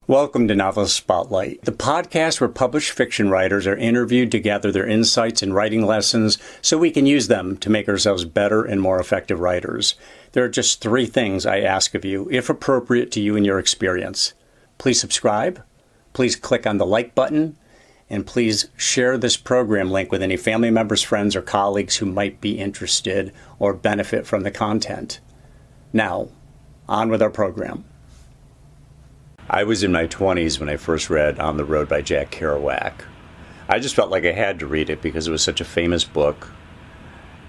Welcome to Novelist Spotlight, the podcast where published fiction writers are interviewed to gather their insights and writing lessons so we can use them to make ourselves better and more effective writers. There are just 3 things I ask of you, if appropriate to you and your experience. Please subscribe, please click on the like button, and please share this program link with any family members, friends, or colleagues who might be interested or benefit from the content. Now, on with our program. I was in my 20s when I first read On the Road by Jack Kerouac. I just felt like I had to read it because it was such a famous book.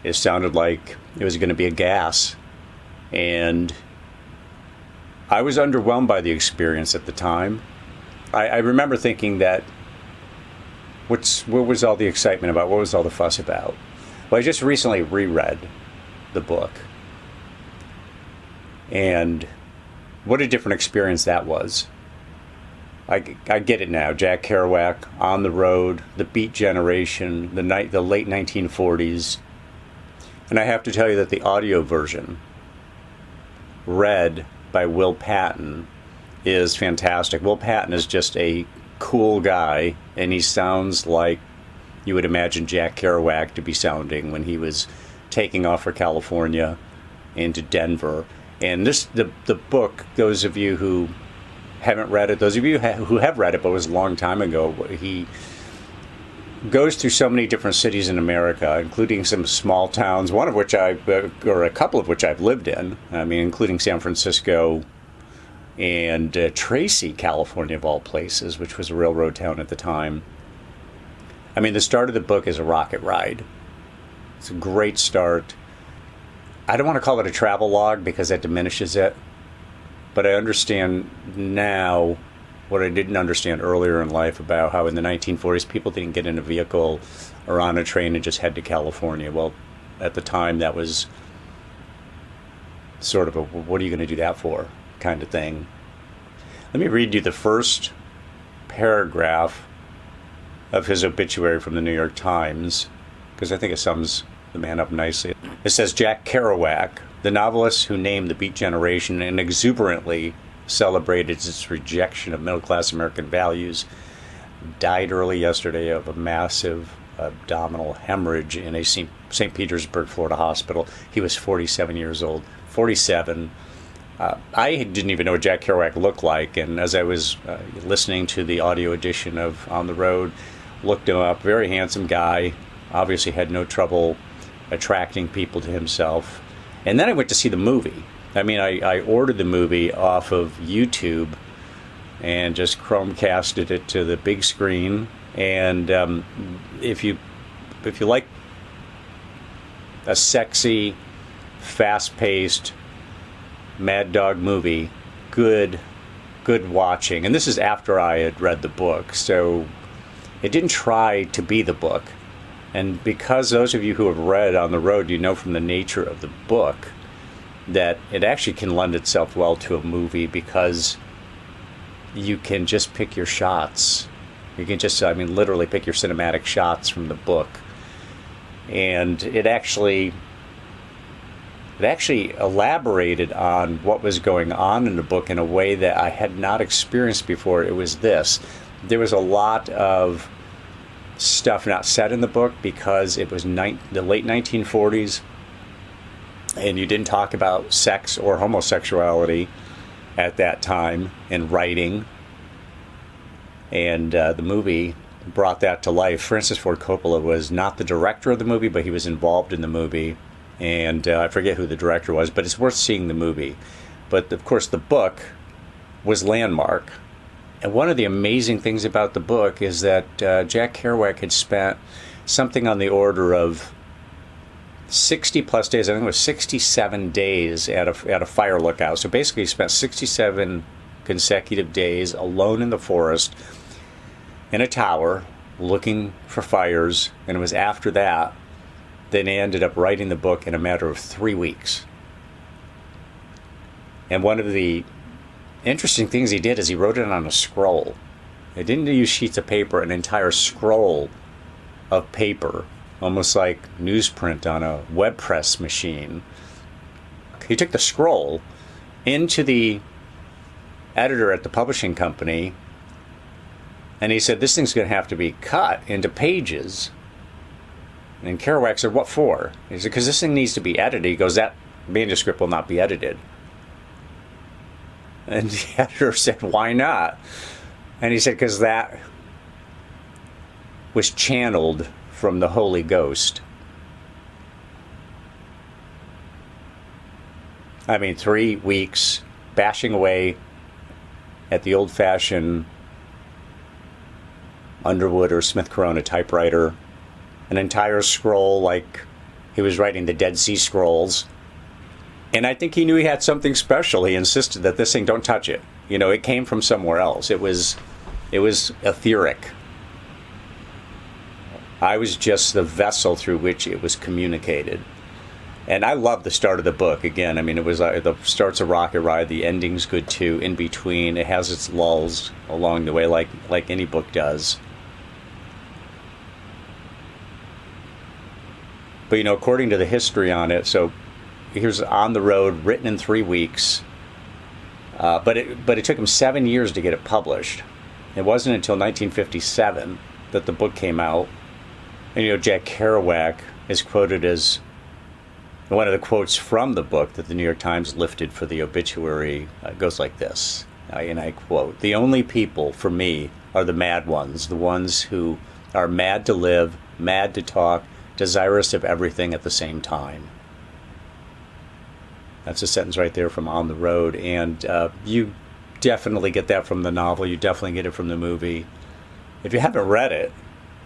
It sounded like it was going to be a gas. And I was underwhelmed by the experience at the time. I remember thinking that, what was all the excitement about? What was all the fuss about? Well, I just recently reread the book. And what a different experience that was. I get it now. Jack Kerouac, On the Road, the Beat Generation, the late 1940s. And I have to tell you that the audio version, read by Will Patton, is fantastic. Will Patton is just a cool guy, and he sounds like you would imagine Jack Kerouac to be sounding when he was taking off for California into Denver. And the book, those of you who haven't read it, those of you who have read it, but it was a long time ago, he goes through so many different cities in America, including some small towns, one of which or a couple of which I've lived in. I mean, including San Francisco and Tracy, California, of all places, which was a railroad town at the time. I mean, the start of the book is a rocket ride. It's a great start. I don't want to call it a travel log because that diminishes it, but I understand now what I didn't understand earlier in life about how in the 1940s people didn't get in a vehicle or on a train and just head to California. Well, at the time that was sort of a what are you going to do that for kind of thing. Let me read you the first paragraph of his obituary from the New York Times because I think it sums the man up nicely. It says, Jack Kerouac, the novelist who named the Beat Generation and exuberantly celebrated its rejection of middle-class American values, died early yesterday of a massive abdominal hemorrhage in a St. Petersburg, Florida hospital. He was 47 years old. 47. I didn't even know what Jack Kerouac looked like, and as I was listening to the audio edition of On the Road, looked him up. Very handsome guy. Obviously had no trouble attracting people to himself. And then I went to see the movie. I mean, I ordered the movie off of YouTube and just Chromecasted it to the big screen. And if you like a sexy, fast-paced, mad dog movie, good watching. And this is after I had read the book, so it didn't try to be the book. And because those of you who have read On the Road, you know from the nature of the book that it actually can lend itself well to a movie because you can just pick your shots. You can just, literally pick your cinematic shots from the book. And it actually elaborated on what was going on in the book in a way that I had not experienced before. It was this. There was a lot of stuff not said in the book because it was the late 1940s and you didn't talk about sex or homosexuality at that time in writing, and the movie brought that to life. Francis Ford Coppola was not the director of the movie, but he was involved in the movie, and I forget who the director was, but it's worth seeing the movie. But of course the book was landmark. And one of the amazing things about the book is that Jack Kerouac had spent something on the order of 60 plus days. I think it was 67 days at a fire lookout. So basically he spent 67 consecutive days alone in the forest in a tower looking for fires. And it was after that he ended up writing the book in a matter of 3 weeks. And one of the interesting things he did is he wrote it on a scroll. He didn't use sheets of paper, an entire scroll of paper, almost like newsprint on a web press machine. He took the scroll into the editor at the publishing company, and he said, this thing's going to have to be cut into pages. And Kerouac said, what for? He said, because this thing needs to be edited. He goes, that manuscript will not be edited. And the editor said, why not? And he said, because that was channeled from the Holy Ghost. I mean, 3 weeks bashing away at the old-fashioned Underwood or Smith Corona typewriter, an entire scroll like he was writing the Dead Sea Scrolls. And I think he knew he had something special. He insisted that this thing, don't touch it. You know, it came from somewhere else. It was etheric. I was just the vessel through which it was communicated. And I love the start of the book. Again, I mean, it was the start's a rocket ride. The ending's good too. In between, it has its lulls along the way, like any book does. But you know, according to the history on it, so here's On the Road, written in 3 weeks. But it took him 7 years to get it published. It wasn't until 1957 that the book came out. And you know, Jack Kerouac is quoted as one of the quotes from the book that the New York Times lifted for the obituary. Goes like this, and I quote, "The only people for me are the mad ones, the ones who are mad to live, mad to talk, desirous of everything at the same time." That's a sentence right there from On the Road, and you definitely get that from the novel. You definitely get it from the movie. If you haven't read it,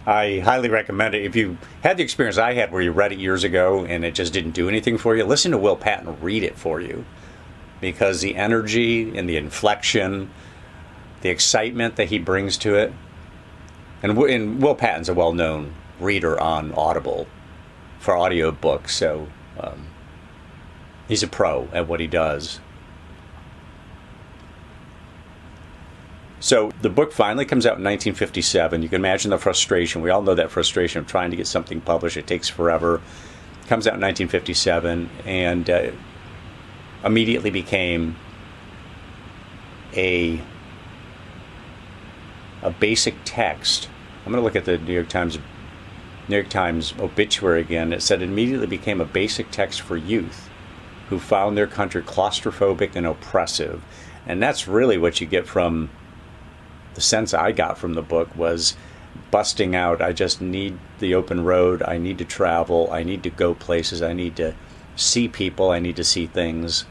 I highly recommend it. If you had the experience I had where you read it years ago and it just didn't do anything for you, listen to Will Patton read it for you, because the energy and the inflection, the excitement that he brings to it, and Will Patton's a well-known reader on Audible for audiobooks, so he's a pro at what he does. So the book finally comes out in 1957. You can imagine the frustration. We all know that frustration of trying to get something published. It takes forever. It comes out in 1957 and immediately became a basic text. I'm going to look at the New York Times obituary again. It said it immediately became a basic text for youth who found their country claustrophobic and oppressive. And that's really what you get from the sense I got from the book, was busting out. I just need the open road. I need to travel. I need to go places. I need to see people. I need to see things.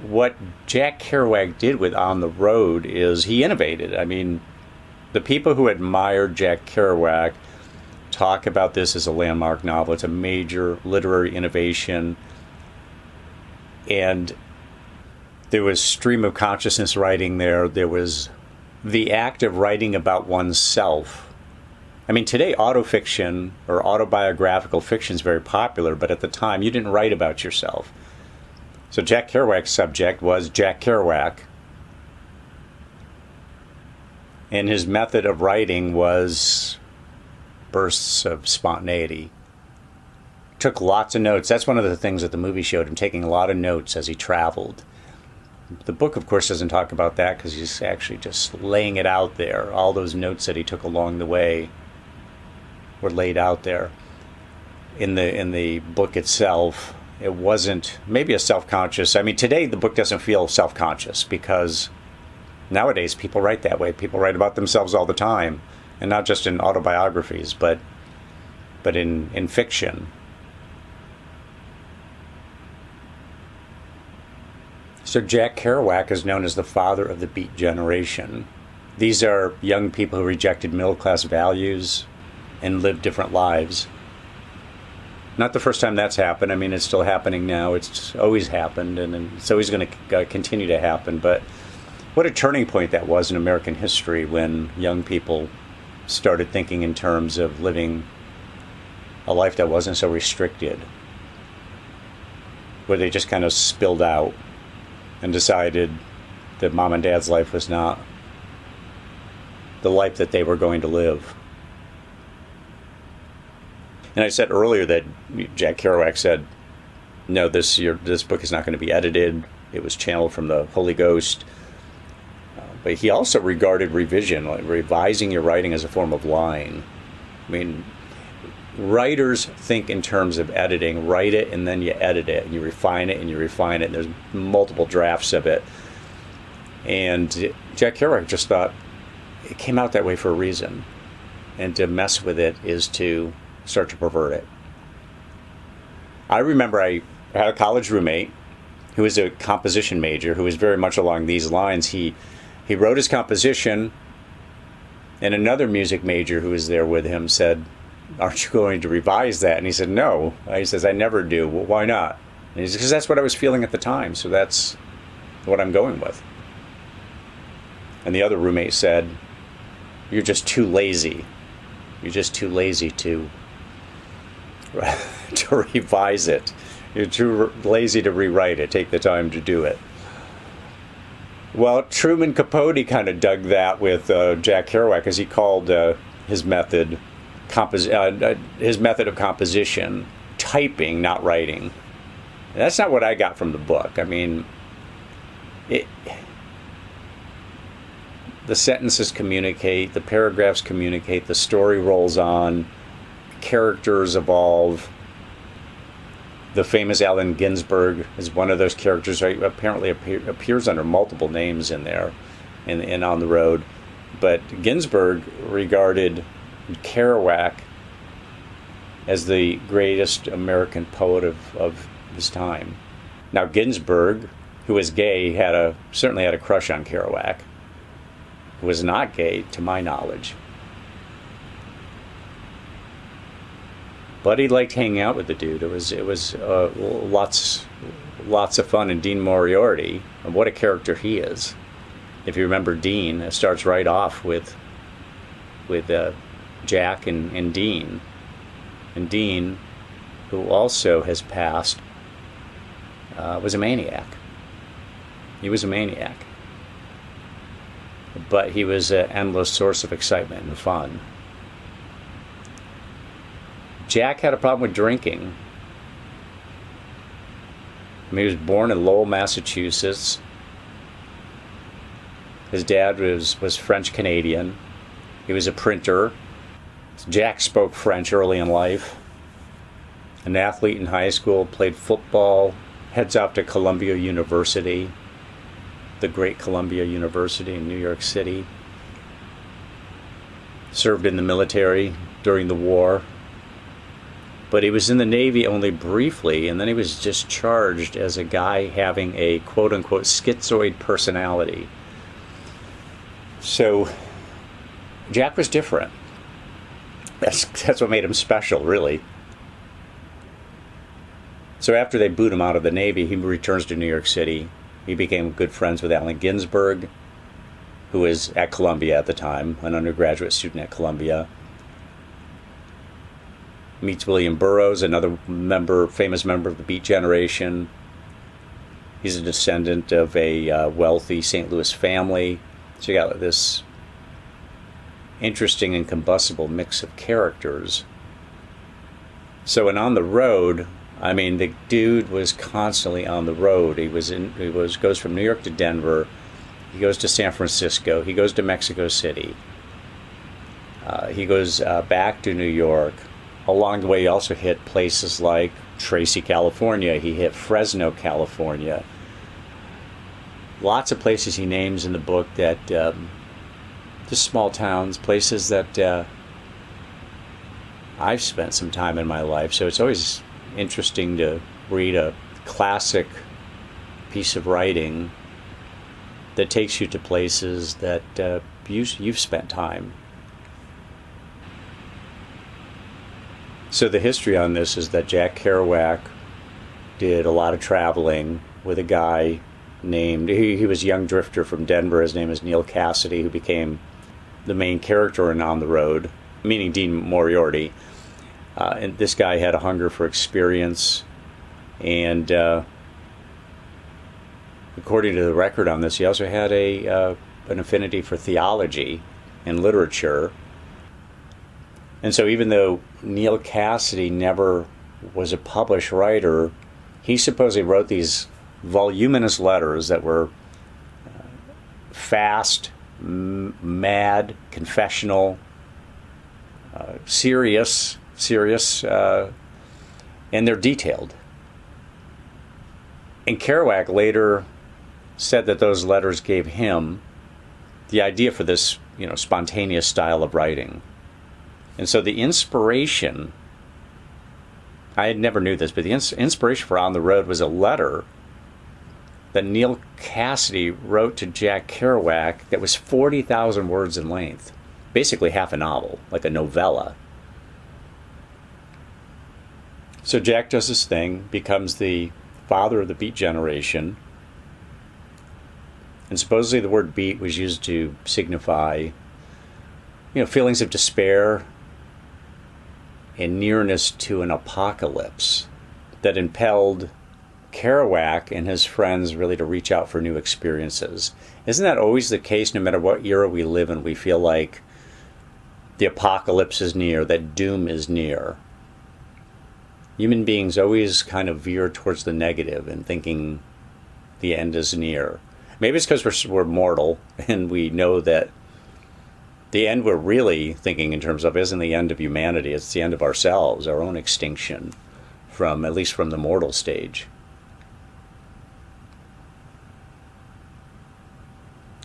What Jack Kerouac did with On the Road is he innovated. I mean, the people who admired Jack Kerouac talk about this as a landmark novel. It's a major literary innovation. And there was stream of consciousness writing there. There was the act of writing about oneself. I mean, today autofiction or autobiographical fiction is very popular, but at the time you didn't write about yourself. So Jack Kerouac's subject was Jack Kerouac. And his method of writing was bursts of spontaneity. Took lots of notes. That's one of the things that the movie showed him, taking a lot of notes as he traveled. The book, of course, doesn't talk about that because he's actually just laying it out there. All those notes that he took along the way were laid out there. In the book itself, it wasn't maybe a self-conscious. I mean, today the book doesn't feel self-conscious because nowadays people write that way. People write about themselves all the time, and not just in autobiographies, but in fiction. So Jack Kerouac is known as the father of the Beat generation. These are young people who rejected middle-class values and lived different lives. Not the first time that's happened. I mean, it's still happening now. It's always happened, and it's always going to continue to happen. But what a turning point that was in American history when young people started thinking in terms of living a life that wasn't so restricted, where they just kind of spilled out and decided that mom and dad's life was not the life that they were going to live. And I said earlier that Jack Kerouac said no, this book is not going to be edited. It was channeled from the Holy Ghost. But he also regarded revision, like revising your writing, as a form of lying. I mean, writers think in terms of editing. Write it and then you edit it and you refine it and you refine it. And there's multiple drafts of it. And Jack Kerouac just thought it came out that way for a reason. And to mess with it is to start to pervert it. I remember I had a college roommate who was a composition major who was very much along these lines. He wrote his composition, and another music major who was there with him said, "Aren't you going to revise that?" And he said, "No." He says, "I never do." "Well, why not?" And he says, "Because that's what I was feeling at the time, so that's what I'm going with." And the other roommate said, "You're just too lazy. You're just too lazy to revise it. You're too lazy to rewrite it. Take the time to do it." Well, Truman Capote kind of dug that with Jack Kerouac, as he called his method of composition typing, not writing. And that's not what I got from the book. I mean, the sentences communicate, the paragraphs communicate, the story rolls on, characters evolve. The famous Allen Ginsberg is one of those characters. Right? Apparently appears under multiple names in there, and On the Road. But Ginsberg regarded Kerouac as the greatest American poet of his time. Now Ginsberg, who was gay, certainly had a crush on Kerouac. Who was not gay, to my knowledge. But he liked hanging out with the dude. It was lots of fun. And Dean Moriarty, and what a character he is. If you remember Dean, it starts right off with Jack and Dean. And Dean, who also has passed, was a maniac. He was a maniac. But he was an endless source of excitement and fun. Jack had a problem with drinking. I mean, he was born in Lowell, Massachusetts. His dad was French-Canadian. He was a printer. Jack spoke French early in life. An athlete in high school, played football, heads off to Columbia University, the great Columbia University in New York City. Served in the military during the war. But he was in the Navy only briefly, and then he was discharged as a guy having a quote-unquote schizoid personality. So Jack was different. That's what made him special, really. So after they boot him out of the Navy, he returns to New York City. He became good friends with Allen Ginsberg, who was at Columbia at the time, an undergraduate student at Columbia. Meets William Burroughs, another famous member of the Beat Generation. He's a descendant of a wealthy St. Louis family. So you got this interesting and combustible mix of characters. So in On the Road, I mean, the dude was constantly on the road. He goes from New York to Denver. He goes to San Francisco. He goes to Mexico City. He goes back to New York. Along the way, he also hit places like Tracy, California. He hit Fresno, California. Lots of places he names in the book that just small towns, places that I've spent some time in my life. So it's always interesting to read a classic piece of writing that takes you to places that you've spent time. So the history on this is that Jack Kerouac did a lot of traveling with a guy named, he was a young drifter from Denver. His name is Neil Cassidy, who became the main character in On the Road, meaning Dean Moriarty. And this guy had a hunger for experience, and according to the record on this, he also had an affinity for theology and literature. And so even though Neil Cassidy never was a published writer, He supposedly wrote these voluminous letters that were fast, mad, confessional, serious, and they're detailed. And Kerouac later said that those letters gave him the idea for this, spontaneous style of writing. And so the inspiration, I never knew this, but the inspiration for On the Road was a letter that Neal Cassady wrote to Jack Kerouac that was 40,000 words in length. Basically half a novel, like a novella. So Jack does this thing, becomes the father of the Beat generation. And supposedly the word beat was used to signify, feelings of despair and nearness to an apocalypse that impelled Kerouac and his friends really to reach out for new experiences. Isn't that always the case? No matter what era we live in, we feel like the apocalypse is near, that doom is near. Human beings always kind of veer towards the negative and thinking the end is near. Maybe it's because we're mortal and we know that the end we're really thinking in terms of isn't the end of humanity, it's the end of ourselves, our own extinction, at least from the mortal stage.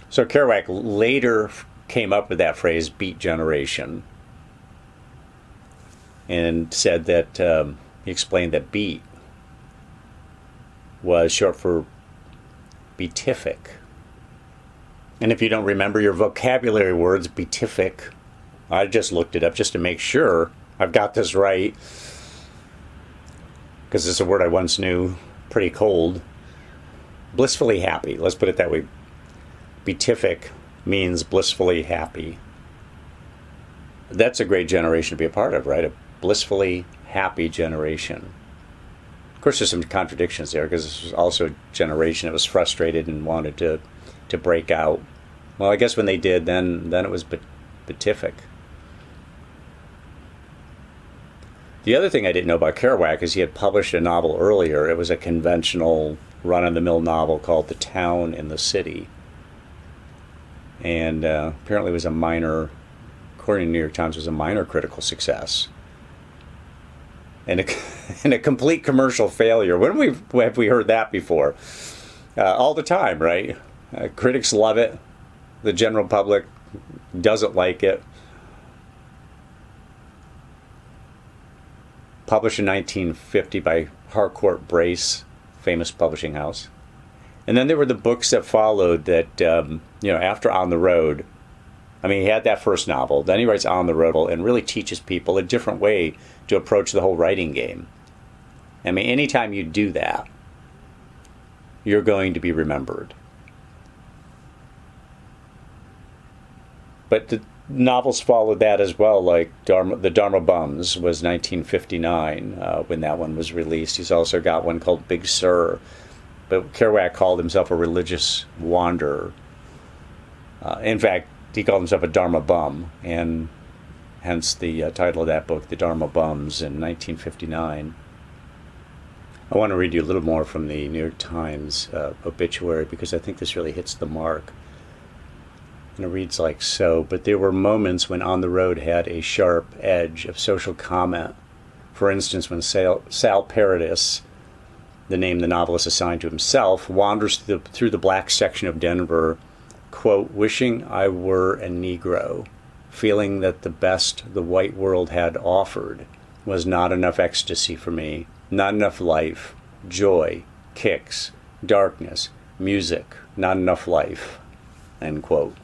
So Kerouac later came up with that phrase, beat generation, and said that, he explained that beat was short for beatific. And if you don't remember your vocabulary words, beatific, I just looked it up just to make sure I've got this right, because it's a word I once knew pretty cold. Blissfully happy, let's put it that way. Beatific means blissfully happy. That's a great generation to be a part of, right? A blissfully happy generation. Of course, there's some contradictions there, because this was also a generation that was frustrated and wanted to break out. Well, I guess when they did, then it was beatific. The other thing I didn't know about Kerouac is he had published a novel earlier. It was a conventional, run-of-the-mill novel called The Town and the City. And apparently it was a minor, according to the New York Times, was a minor critical success. And a complete commercial failure. When have we heard that before? All the time, right? Critics love it. The general public doesn't like it. Published in 1950 by Harcourt Brace, famous publishing house. And then there were the books that followed that, after On the Road. I mean, he had that first novel. Then he writes On the Road and really teaches people a different way to approach the whole writing game. I mean, anytime you do that, you're going to be remembered. But the novels followed that as well, like The Dharma Bums was 1959 when that one was released. He's also got one called Big Sur. But Kerouac called himself a religious wanderer. In fact, he called himself a Dharma bum, and hence the title of that book, The Dharma Bums, in 1959. I want to read you a little more from the New York Times obituary, because I think this really hits the mark. And it reads like so: but there were moments when On the Road had a sharp edge of social comment. For instance, when Sal Paradis, the name the novelist assigned to himself, wanders through the black section of Denver, quote, wishing I were a Negro, feeling that the best the white world had offered was not enough ecstasy for me, not enough life, joy, kicks, darkness, music, not enough life, end quote.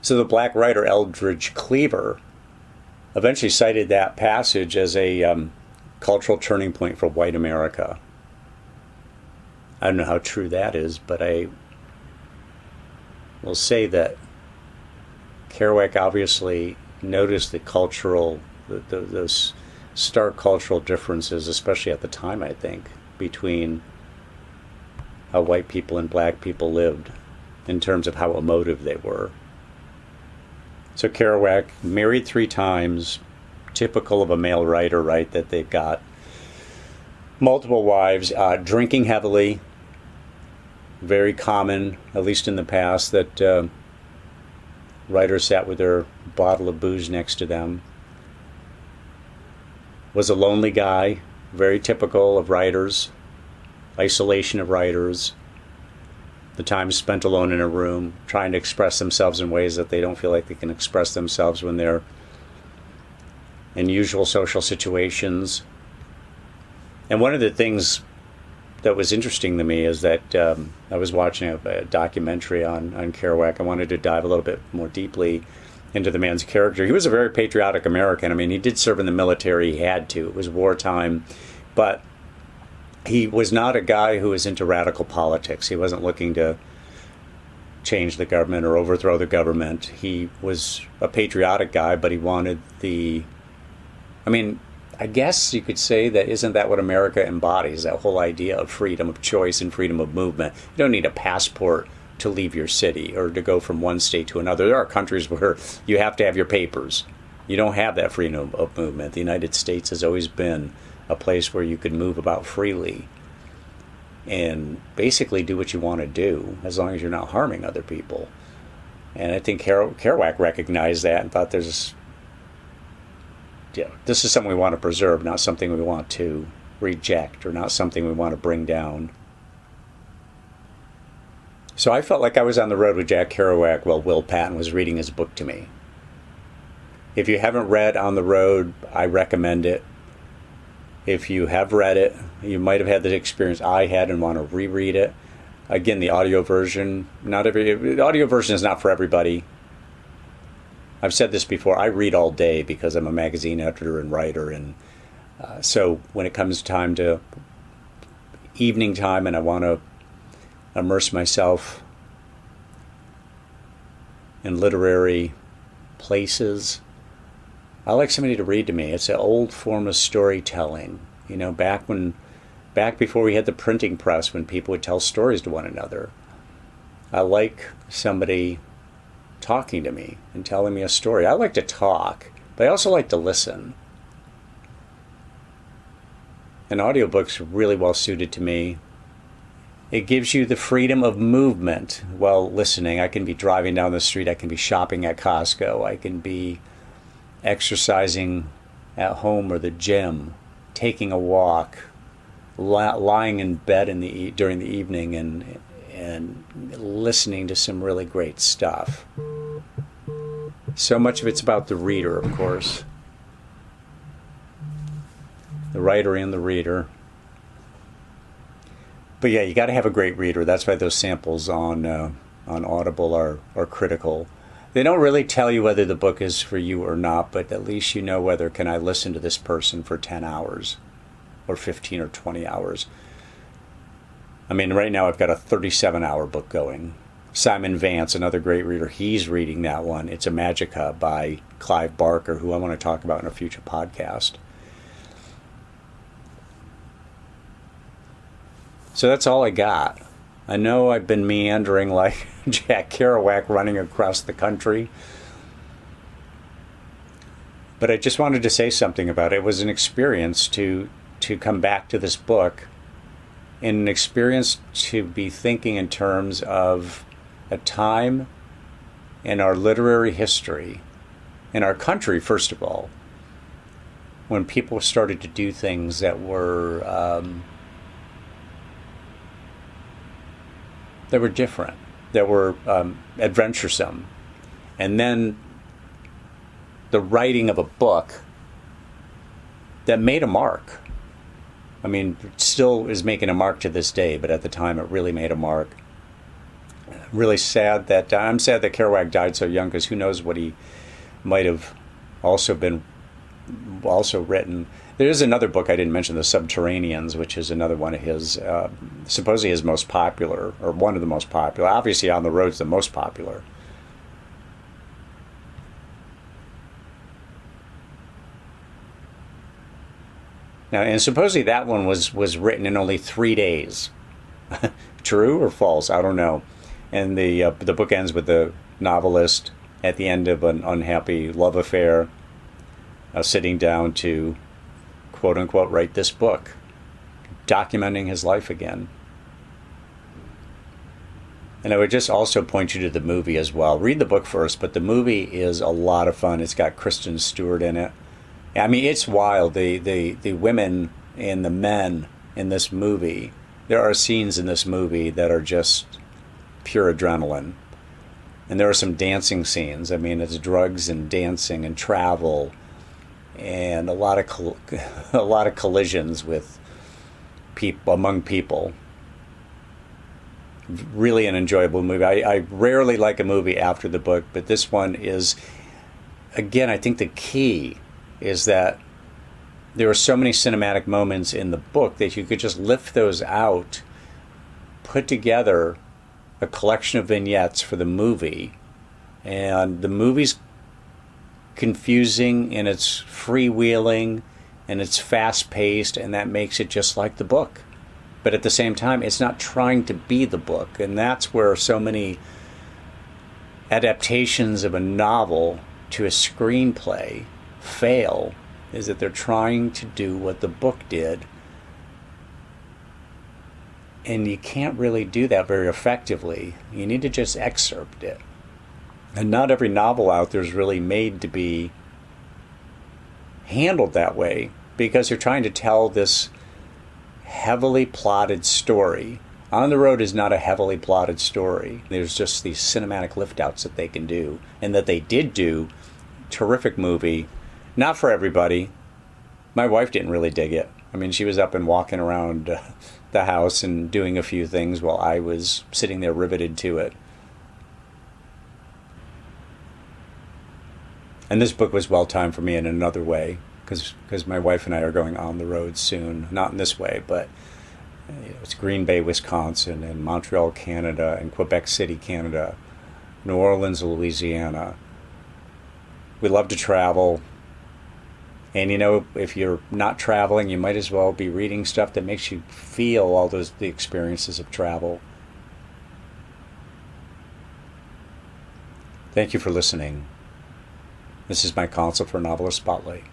So the black writer Eldridge Cleaver eventually cited that passage as a cultural turning point for white America. I don't know how true that is, but I will say that Kerouac obviously noticed those stark cultural differences, especially at the time, I think, between how white people and black people lived in terms of how emotive they were. So Kerouac, married 3 times, typical of a male writer, right, that they've got multiple wives, drinking heavily. Very common, at least in the past, that writers sat with their bottle of booze next to them. Was a lonely guy, very typical of writers. Isolation of writers. The time spent alone in a room, trying to express themselves in ways that they don't feel like they can express themselves when they're in usual social situations. And one of the things that was interesting to me is that I was watching a documentary on Kerouac. I wanted to dive a little bit more deeply into the man's character. He was a very patriotic American. I mean, he did serve in the military. He had to. It was wartime. But he was not a guy who was into radical politics. He wasn't looking to change the government or overthrow the government. He was a patriotic guy, but he wanted I guess you could say that isn't that what America embodies, that whole idea of freedom of choice and freedom of movement. You don't need a passport to leave your city or to go from one state to another. There are countries where you have to have your papers. You don't have that freedom of movement. The United States has always been a place where you could move about freely and basically do what you want to do as long as you're not harming other people. And I think Kerouac recognized that and thought this is something we want to preserve, not something we want to reject or not something we want to bring down. So I felt like I was on the road with Jack Kerouac while Will Patton was reading his book to me. If you haven't read On the Road, I recommend it. If you have read it, you might have had the experience I had and want to reread it. Again, the audio version, the audio version is not for everybody. I've said this before, I read all day because I'm a magazine editor and writer, and so when it comes time to evening time and I want to immerse myself in literary places, I like somebody to read to me. It's an old form of storytelling, back before we had the printing press, when people would tell stories to one another. I like somebody talking to me and telling me a story. I like to talk, but I also like to listen. And audiobooks are really well suited to me. It gives you the freedom of movement while listening. I can be driving down the street, I can be shopping at Costco, I can be exercising at home or the gym, taking a walk, lying in bed during the evening and listening to some really great stuff. So much of it's about the reader, of course. The writer and the reader. But yeah, you got to have a great reader. That's why those samples on Audible are critical. They don't really tell you whether the book is for you or not, but at least you know whether can I listen to this person for 10 hours or 15 or 20 hours. I mean, right now I've got a 37-hour book going. Simon Vance, another great reader, he's reading that one. It's a Magica by Clive Barker, who I want to talk about in a future podcast. So that's all I got. I know I've been meandering like Jack Kerouac running across the country. But I just wanted to say something about it. It was an experience to come back to this book, and an experience to be thinking in terms of a time in our literary history, in our country, first of all, when people started to do things that were different, that were adventuresome. And then the writing of a book that made a mark. I mean, it still is making a mark to this day, but at the time it really made a mark. Really I'm sad that Kerouac died so young, because who knows what he might have also written. There is another book I didn't mention, The Subterraneans, which is another one of his, supposedly his most popular, or one of the most popular. Obviously, On the Road's the most popular. Now, and supposedly that one was written in only 3 days. True or false? I don't know. And the book ends with the novelist at the end of an unhappy love affair, sitting down to, quote unquote, write this book. documenting his life again. And I would just also point you to the movie as well. Read the book first, but the movie is a lot of fun. It's got Kristen Stewart in it. I mean, it's wild. The women and the men in this movie, there are scenes in this movie that are just pure adrenaline. And there are some dancing scenes. I mean, it's drugs and dancing and travel and a lot of collisions with people, among people. Really an enjoyable movie. I rarely like a movie after the book, but this one is, again, I think the key is that there are so many cinematic moments in the book that you could just lift those out, put together a collection of vignettes for the movie, and the movie's confusing and it's freewheeling and it's fast-paced, and that makes it just like the book. But at the same time, it's not trying to be the book. And that's where so many adaptations of a novel to a screenplay fail, is that they're trying to do what the book did. And you can't really do that very effectively. You need to just excerpt it. And not every novel out there is really made to be handled that way, because you're trying to tell this heavily plotted story. On the Road is not a heavily plotted story. There's just these cinematic lift outs that they can do, and that they did do. Terrific movie. Not for everybody. My wife didn't really dig it. I mean, she was up and walking around the house and doing a few things while I was sitting there riveted to it. And this book was well timed for me in another way, because my wife and I are going on the road soon. Not in this way, but it's Green Bay, Wisconsin, and Montreal, Canada, and Quebec City, Canada, New Orleans, Louisiana. We love to travel. And if you're not traveling, you might as well be reading stuff that makes you feel all the experiences of travel. Thank you for listening. This is my counsel for Novelist Spotlight.